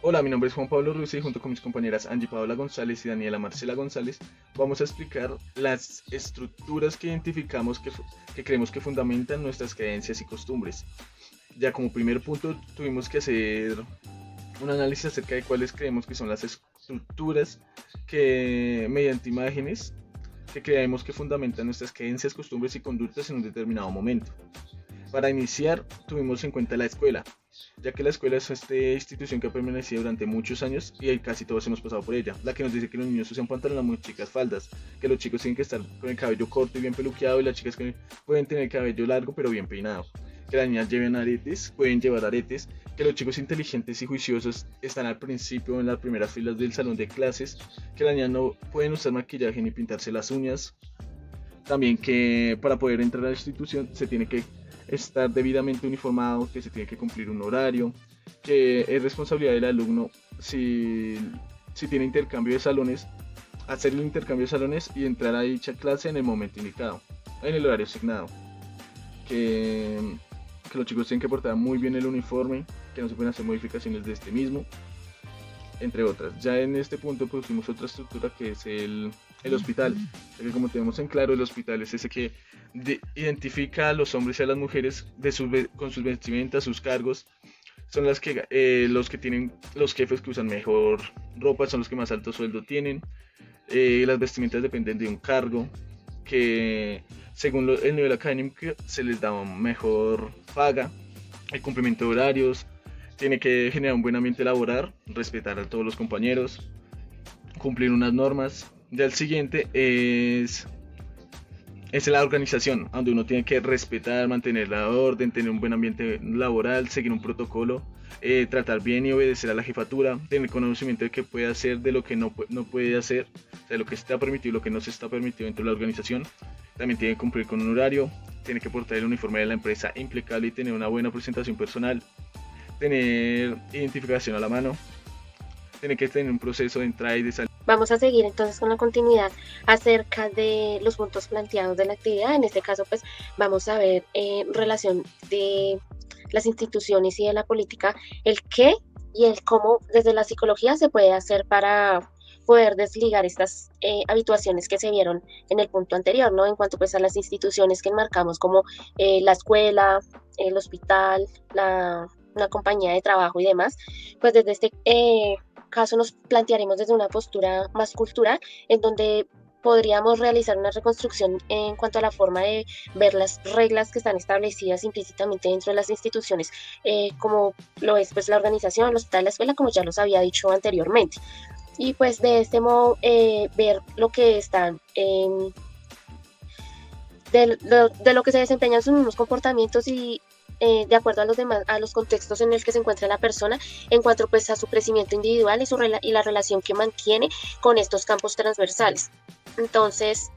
Hola, mi nombre es Juan Pablo Ruiz y junto con mis compañeras Angie Paola González y Daniela Marcela González vamos a explicar las estructuras que identificamos que creemos que fundamentan nuestras creencias y costumbres. Ya como primer punto tuvimos que hacer un análisis acerca de cuáles creemos que son las estructuras que mediante imágenes que creemos que fundamentan nuestras creencias, costumbres y conductas en un determinado momento. Para iniciar, tuvimos en cuenta la escuela, ya que la escuela es esta institución que ha permanecido durante muchos años y casi todos hemos pasado por ella, la que nos dice que los niños usan pantalones, las chicas faldas, que los chicos tienen que estar con el cabello corto y bien peluqueado y las chicas que pueden tener el cabello largo pero bien peinado, que las niñas lleven aretes, pueden llevar aretes, que los chicos inteligentes y juiciosos están al principio en las primeras filas del salón de clases, que las niñas no pueden usar maquillaje ni pintarse las uñas, también que para poder entrar a la institución se tiene que estar debidamente uniformado, que se tiene que cumplir un horario, que es responsabilidad del alumno si tiene intercambio de salones, hacer el intercambio de salones y entrar a dicha clase en el momento indicado, en el horario asignado, que, que los chicos tienen que portar muy bien el uniforme, que no se pueden hacer modificaciones de este mismo, entre otras. Ya en este punto pusimos otra estructura que es el hospital, ya que como tenemos en claro, el hospital es ese que identifica a los hombres y a las mujeres con sus vestimentas, sus cargos, son los que tienen los jefes que usan mejor ropa, son los que más alto sueldo tienen, las vestimentas dependen de un cargo, que según el nivel académico se les da mejor paga, el cumplimiento de horarios, tiene que generar un buen ambiente laboral, respetar a todos los compañeros, cumplir unas normas. Ya el siguiente es la organización, donde uno tiene que respetar, mantener la orden, tener un buen ambiente laboral, seguir un protocolo, tratar bien y obedecer a la jefatura, tener conocimiento de qué puede hacer, de lo que no puede hacer, o sea, lo que está permitido y lo que no se está permitido dentro de la organización. También tiene que cumplir con un horario, tiene que portar el uniforme de la empresa impecable y tener una buena presentación personal, tener identificación a la mano, tiene que tener un proceso de entrada y de salida. Vamos a seguir entonces con la continuidad acerca de los puntos planteados de la actividad. En este caso, pues vamos a ver en relación de las instituciones y de la política, el qué y el cómo desde la psicología se puede hacer para poder desligar estas habituaciones que se vieron en el punto anterior, ¿no? En cuanto pues a las instituciones que enmarcamos como la escuela, el hospital, una compañía de trabajo y demás, pues desde este caso nos plantearemos desde una postura más cultural, en donde podríamos realizar una reconstrucción en cuanto a la forma de ver las reglas que están establecidas implícitamente dentro de las instituciones, como lo es pues la organización, el hospital, la escuela, como ya los había dicho anteriormente. Y pues de este modo ver lo que están de lo que se desempeñan sus mismos comportamientos y de acuerdo a los demás, a los contextos en el que se encuentra la persona, en cuanto pues a su crecimiento individual y la relación que mantiene con estos campos transversales. Entonces,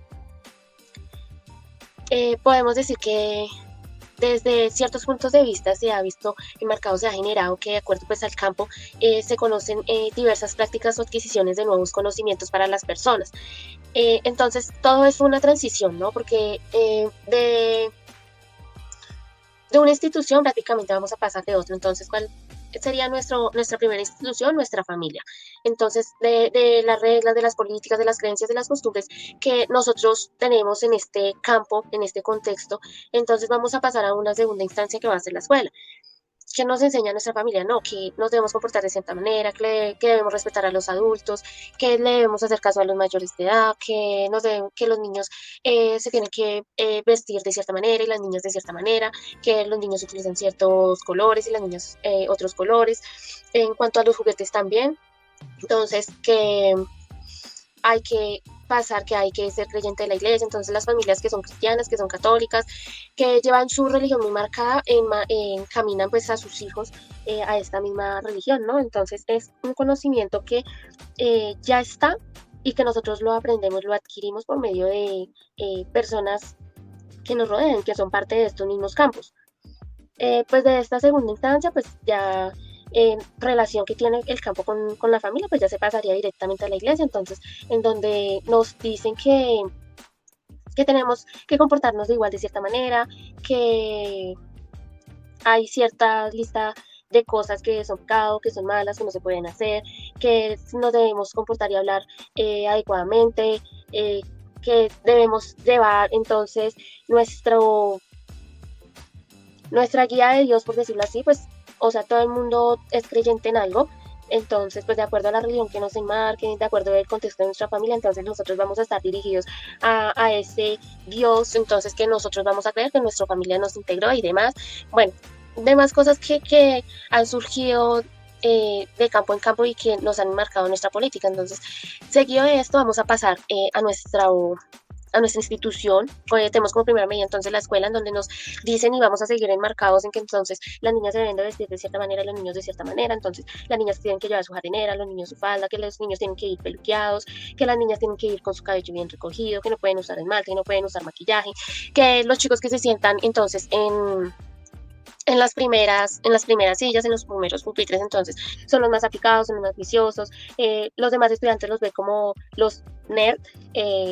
podemos decir que desde ciertos puntos de vista se ha visto enmarcado, se ha generado que de acuerdo pues al campo se conocen diversas prácticas o adquisiciones de nuevos conocimientos para las personas. Entonces, todo es una transición, ¿no? Porque de una institución prácticamente vamos a pasar de otra. Entonces, ¿cuál sería nuestra primera institución? Nuestra familia. Entonces, de las reglas, de las políticas, de las creencias, de las costumbres que nosotros tenemos en este campo, en este contexto, entonces vamos a pasar a una segunda instancia que va a ser la escuela. ¿Qué nos enseña nuestra familia? No, que nos debemos comportar de cierta manera, que debemos respetar a los adultos, que le debemos hacer caso a los mayores de edad, que los niños se tienen que vestir de cierta manera y las niñas de cierta manera, que los niños utilizan ciertos colores y las niñas otros colores. En cuanto a los juguetes también, entonces que hay que pasar que hay que ser creyente de la iglesia, entonces las familias que son cristianas, que son católicas, que llevan su religión muy marcada, encaminan pues a sus hijos a esta misma religión, ¿no? Entonces es un conocimiento que ya está y que nosotros lo aprendemos, lo adquirimos por medio de personas que nos rodean, que son parte de estos mismos campos. Pues de esta segunda instancia, pues ya en relación que tiene el campo con la familia, pues ya se pasaría directamente a la iglesia, entonces en donde nos dicen que tenemos que comportarnos de igual de cierta manera, que hay cierta lista de cosas que son pecado, que son malas, que no se pueden hacer, que nos debemos comportar y hablar adecuadamente, que debemos llevar entonces nuestro, nuestra guía de Dios, por decirlo así, pues, o sea, todo el mundo es creyente en algo. Entonces, pues de acuerdo a la religión que nos enmarque, de acuerdo al contexto de nuestra familia, entonces nosotros vamos a estar dirigidos a ese Dios, entonces que nosotros vamos a creer que nuestra familia nos integró y demás. Bueno, demás cosas que han surgido de campo en campo y que nos han marcado nuestra política. Entonces, seguido de esto, vamos a pasar a nuestra institución. Tenemos como primera medida entonces la escuela, en donde nos dicen y vamos a seguir enmarcados en que entonces las niñas se deben de vestir de cierta manera y los niños de cierta manera. Entonces las niñas tienen que llevar su jardinera, los niños su falda, que los niños tienen que ir peluqueados, que las niñas tienen que ir con su cabello bien recogido, que no pueden usar esmalte, que no pueden usar maquillaje, que los chicos que se sientan entonces en las primeras sillas, en los primeros pupitres, entonces son los más aplicados, son los más viciosos. Los demás estudiantes los ven como los nerd,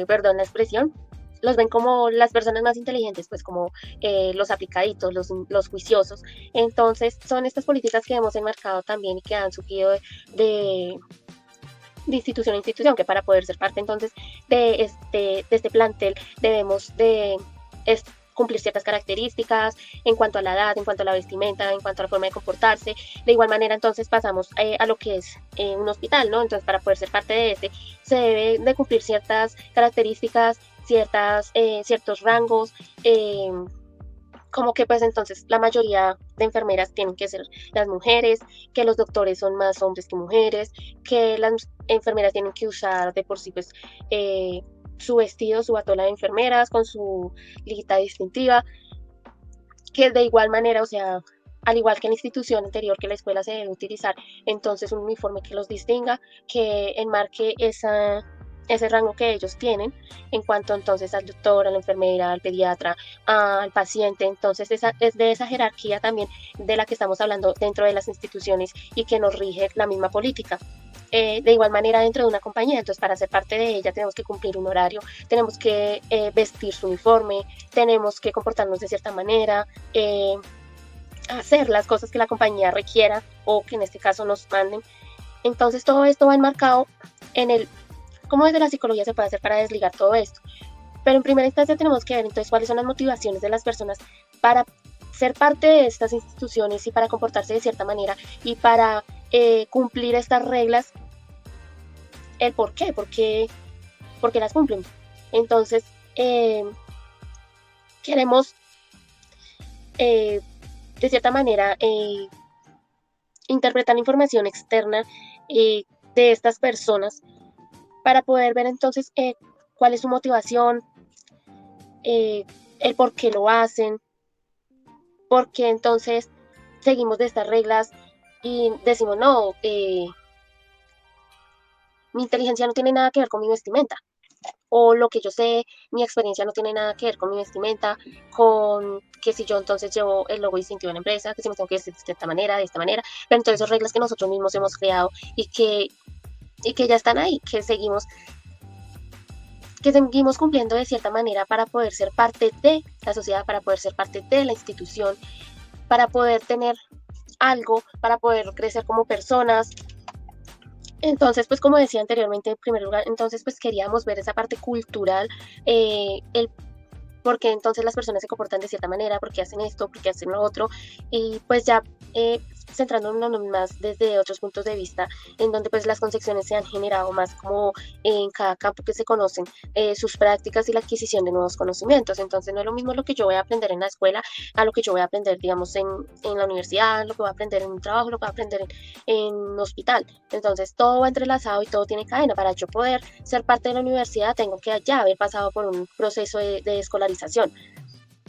perdón la expresión, los ven como las personas más inteligentes, pues como los aplicaditos, los juiciosos. Entonces son estas políticas que hemos enmarcado también y que han surgido de de institución a institución, que para poder ser parte entonces de este plantel debemos de cumplir ciertas características en cuanto a la edad, en cuanto a la vestimenta, en cuanto a la forma de comportarse. De igual manera entonces pasamos a lo que es un hospital, ¿no? Entonces para poder ser parte de este se debe de cumplir ciertas características, ciertos rangos, como que pues entonces la mayoría de enfermeras tienen que ser las mujeres, que los doctores son más hombres que mujeres, que las enfermeras tienen que usar de por sí pues su vestido, su batola de enfermeras con su liguita distintiva, que de igual manera, o sea, al igual que en la institución anterior que la escuela se debe utilizar, entonces un uniforme que los distinga, que enmarque ese rango que ellos tienen en cuanto entonces al doctor, a la enfermera, al pediatra, al paciente. Entonces es de esa jerarquía también de la que estamos hablando dentro de las instituciones y que nos rige la misma política. De igual manera dentro de una compañía, entonces para ser parte de ella tenemos que cumplir un horario, tenemos que vestir su uniforme, tenemos que comportarnos de cierta manera, hacer las cosas que la compañía requiera o que en este caso nos manden. Entonces todo esto va enmarcado en el cómo desde la psicología se puede hacer para desligar todo esto. Pero en primera instancia tenemos que ver entonces cuáles son las motivaciones de las personas para ser parte de estas instituciones y para comportarse de cierta manera y para cumplir estas reglas, el por qué las cumplen. Entonces, queremos de cierta manera interpretar la información externa de estas personas para poder ver entonces cuál es su motivación, el por qué lo hacen, por qué entonces seguimos de estas reglas y decimos, no, mi inteligencia no tiene nada que ver con mi vestimenta, o lo que yo sé, mi experiencia no tiene nada que ver con mi vestimenta, con que si yo entonces llevo el logo distintivo de la empresa, que si me tengo que vestir de esta manera, pero entonces son reglas que nosotros mismos hemos creado y que ya están ahí, que seguimos cumpliendo de cierta manera para poder ser parte de la sociedad, para poder ser parte de la institución, para poder tener algo, para poder crecer como personas. Entonces, pues como decía anteriormente, en primer lugar, entonces pues queríamos ver esa parte cultural, el por qué entonces las personas se comportan de cierta manera, por qué hacen esto, por qué hacen lo otro, y pues ya centrándonos más desde otros puntos de vista, en donde pues las concepciones se han generado más como en cada campo que se conocen, sus prácticas y la adquisición de nuevos conocimientos. Entonces no es lo mismo lo que yo voy a aprender en la escuela a lo que yo voy a aprender, digamos, en la universidad, lo que voy a aprender en un trabajo, lo que voy a aprender en un hospital. Entonces todo va entrelazado y todo tiene cadena. Para yo poder ser parte de la universidad tengo que ya haber pasado por un proceso de escolarización.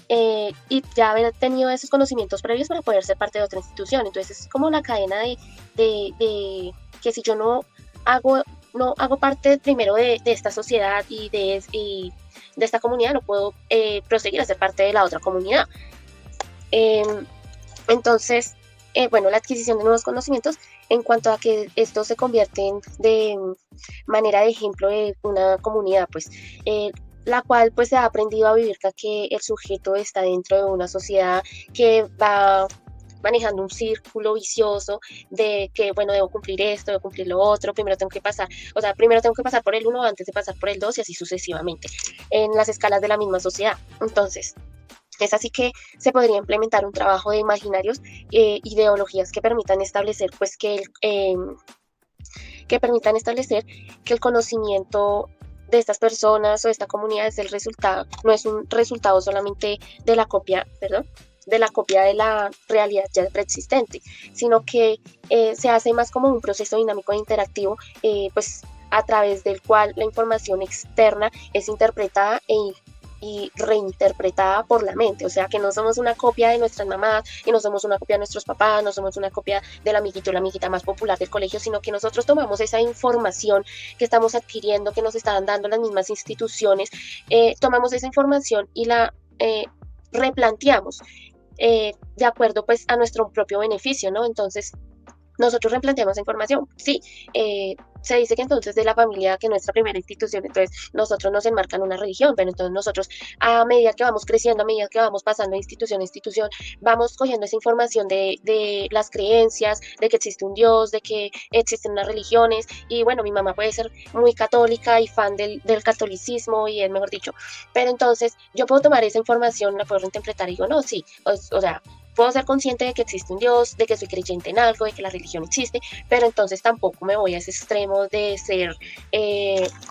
Y ya haber tenido esos conocimientos previos para poder ser parte de otra institución. Entonces es como la cadena de que si yo no hago parte primero de esta sociedad y de esta comunidad, no puedo proseguir a ser parte de la otra comunidad. Entonces, bueno, la adquisición de nuevos conocimientos en cuanto a que estos se convierten de manera de ejemplo de una comunidad, pues la cual pues se ha aprendido a vivir que el sujeto está dentro de una sociedad que va manejando un círculo vicioso de que, bueno, debo cumplir esto, debo cumplir lo otro, primero tengo que pasar, o sea, primero tengo que pasar por el 1 antes de pasar por el 2 y así sucesivamente, en las escalas de la misma sociedad. Entonces, es así que se podría implementar un trabajo de imaginarios, ideologías que permitan establecer, pues, que permitan establecer que el conocimiento de estas personas o de esta comunidad es el resultado, no es un resultado solamente de la copia, perdón, de la copia de la realidad ya preexistente, sino que se hace más como un proceso dinámico e interactivo, pues a través del cual la información externa es interpretada y reinterpretada por la mente, o sea que no somos una copia de nuestras mamás y no somos una copia de nuestros papás, no somos una copia del amiguito o la amiguita más popular del colegio, sino que nosotros tomamos esa información que estamos adquiriendo, que nos están dando las mismas instituciones, tomamos esa información y la replanteamos de acuerdo pues a nuestro propio beneficio, ¿no? Entonces nosotros replanteamos información, sí, se dice que entonces de la familia, que nuestra primera institución, entonces nosotros nos enmarcan una religión, pero entonces nosotros a medida que vamos creciendo, a medida que vamos pasando de institución a institución, vamos cogiendo esa información de las creencias, de que existe un Dios, de que existen unas religiones, y bueno, mi mamá puede ser muy católica y fan del catolicismo, y es mejor dicho, pero entonces yo puedo tomar esa información, la puedo reinterpretar y digo, no, sí, o sea, puedo ser consciente de que existe un Dios, de que soy creyente en algo, de que la religión existe, pero entonces tampoco me voy a ese extremo de ser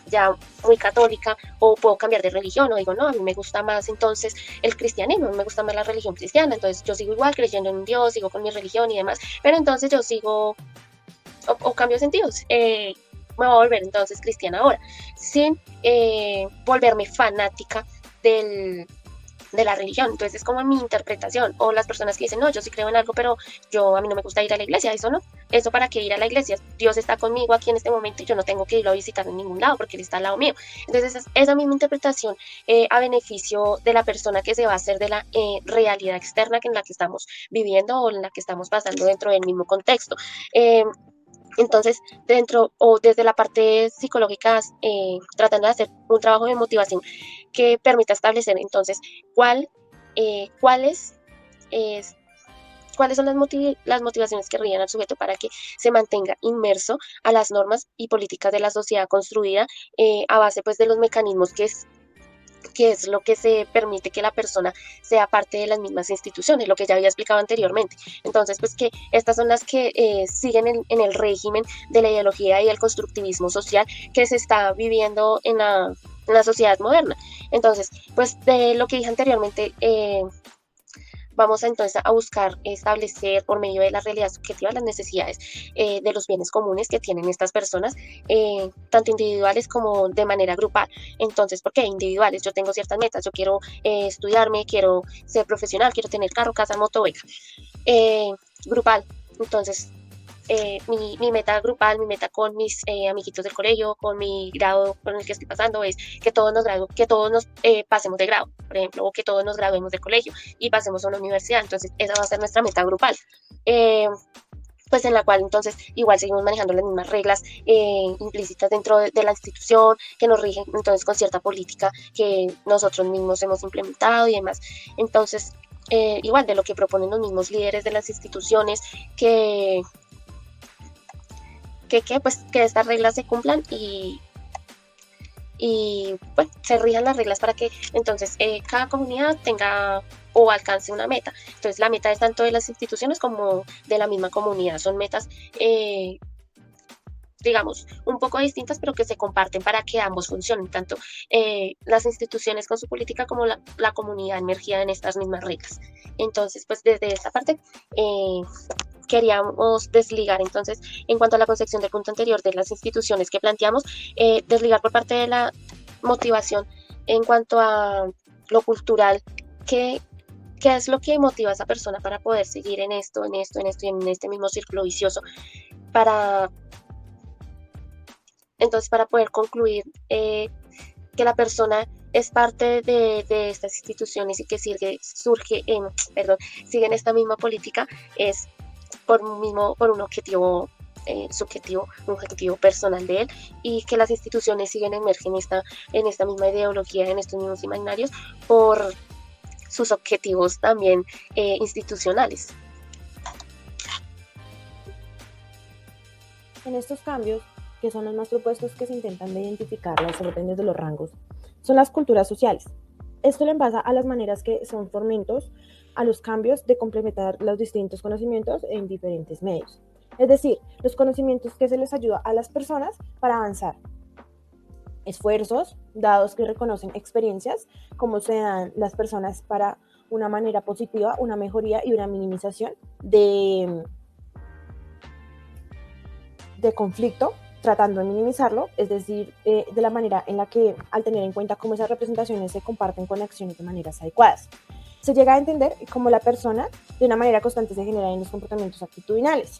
ya muy católica o puedo cambiar de religión o digo, no, a mí me gusta más entonces el cristianismo, me gusta más la religión cristiana, entonces yo sigo igual creyendo en un Dios, sigo con mi religión y demás, pero entonces yo sigo o cambio de sentidos. Me voy a volver entonces cristiana ahora, sin volverme fanática de la religión. Entonces es como mi interpretación, o las personas que dicen, no, yo sí creo en algo, pero a mí no me gusta ir a la iglesia, eso no, eso para qué ir a la iglesia, Dios está conmigo aquí en este momento y yo no tengo que irlo a visitar en ningún lado porque Él está al lado mío. Entonces esa misma interpretación a beneficio de la persona que se va a hacer de la realidad externa en la que estamos viviendo o en la que estamos pasando dentro del mismo contexto. Entonces, dentro o desde la parte psicológica, tratando de hacer un trabajo de motivación que permita establecer entonces cuál, cuáles, es, cuáles son las motivaciones que rigen al sujeto para que se mantenga inmerso a las normas y políticas de la sociedad construida a base pues, de los mecanismos que es lo que se permite que la persona sea parte de las mismas instituciones, lo que ya había explicado anteriormente. Entonces, pues que estas son las que siguen en el régimen de la ideología y el constructivismo social que se está viviendo en la sociedad moderna. Entonces, pues de lo que dije anteriormente, vamos entonces a buscar establecer por medio de la realidad subjetiva las necesidades de los bienes comunes que tienen estas personas, tanto individuales como de manera grupal. Entonces, ¿por qué individuales? Yo tengo ciertas metas, yo quiero estudiarme, quiero ser profesional, quiero tener carro, casa, moto, beca. Grupal, entonces mi meta grupal, mi meta con mis amiguitos del colegio, con mi grado con el que estoy pasando es que todos nos pasemos de grado, por ejemplo, o que todos nos graduemos del colegio y pasemos a una universidad. Entonces, esa va a ser nuestra meta grupal. Pues en la cual entonces igual seguimos manejando las mismas reglas implícitas dentro de la institución que nos rigen entonces con cierta política que nosotros mismos hemos implementado y demás. Entonces, igual de lo que proponen los mismos líderes de las instituciones pues que estas reglas se cumplan y pues se rijan las reglas para que entonces cada comunidad tenga o alcance una meta. Entonces la meta es tanto de las instituciones como de la misma comunidad. Son metas digamos, un poco distintas, pero que se comparten para que ambos funcionen, tanto las instituciones con su política como la comunidad emergida en estas mismas reglas. Entonces, pues desde esta parte queríamos desligar, entonces, en cuanto a la concepción del punto anterior de las instituciones que planteamos, desligar por parte de la motivación en cuanto a lo cultural, qué es lo que motiva a esa persona para poder seguir en esto y en este mismo círculo vicioso, entonces para poder concluir que la persona es parte de estas instituciones y que siguen esta misma política, es por un objetivo subjetivo, un objetivo personal de él, y que las instituciones siguen emergen en esta misma ideología, en estos mismos imaginarios, por sus objetivos también institucionales. En estos cambios, que son los más propuestos que se intentan de identificar las órdenes de los rangos, son las culturas sociales. Esto le pasa a las maneras que son fomentos a los cambios de complementar los distintos conocimientos en diferentes medios. Es decir, los conocimientos que se les ayuda a las personas para avanzar. Esfuerzos, dados que reconocen experiencias, cómo se dan las personas para una manera positiva, una mejoría y una minimización de conflicto, tratando de minimizarlo, es decir, de la manera en la que, al tener en cuenta cómo esas representaciones se comparten con acciones de maneras adecuadas, se llega a entender cómo la persona de una manera constante se genera en los comportamientos actitudinales.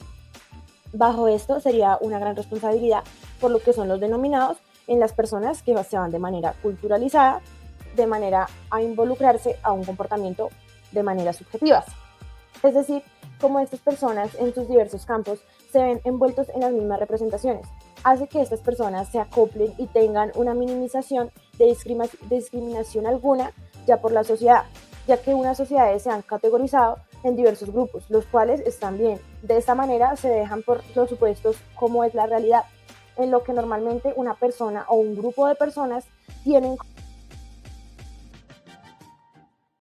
Bajo esto sería una gran responsabilidad por lo que son los denominados en las personas que se van de manera culturalizada, de manera a involucrarse a un comportamiento de maneras subjetivas. Es decir, como estas personas en sus diversos campos se ven envueltos en las mismas representaciones, hace que estas personas se acoplen y tengan una minimización de discriminación alguna ya por la sociedad, ya que unas sociedades se han categorizado en diversos grupos, los cuales están bien. De esta manera se dejan por los supuestos cómo es la realidad, en lo que normalmente una persona o un grupo de personas tienen